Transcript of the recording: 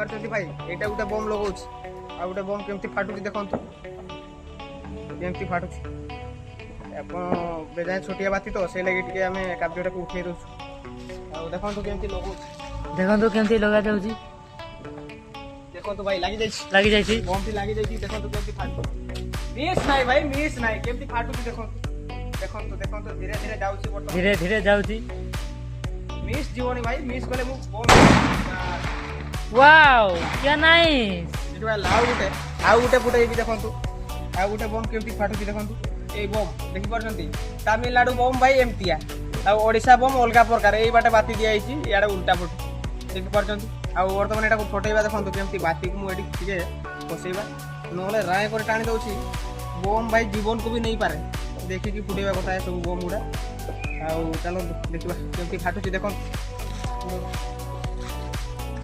देखिपारे भाई यहाँ गोटे बम लगौछ आ गोटे बम केमती फाटुची देखु केमती फाटुची बेजाय छोटिया बाती तो से लगे टिके आम काव्यटा को उठे दौर देखु केमती लगौछ देखो केमती लगा जाउची देखो भाई लगी लगी जाइछि बम टी लगी जाइछि देखो केमती फाटु मिस नाही भाई मिस नाही केमती फाटुची देखो देखो धीरे धीरे जाउची धीरे धीरे जाउची मिस जीवनी भाई मिस कले मु बम वाओ क्या नाइस इट भाई आउ गुटे फुटे भी देखो आउ गुटे बम केमती फाटुची देखो ए बम देखि परछंती तमिलनाडु बम भाई एमतिया आ ओडिसा बम अलगा प्रकार एई बाटे बाती दिया आइछि याडा उल्टा पट देखि परछंती आ वर्तमान एटा को फटैबा देखो केमती बाती को मु एडी टिके बसैबा नले राय कर टाणी दउछि बम भाई जीवन को भी नहीं पारे देखि कि फुटैबा कथा है सब बम गुडा आ चलो देखिबा केमती फाटुची देखो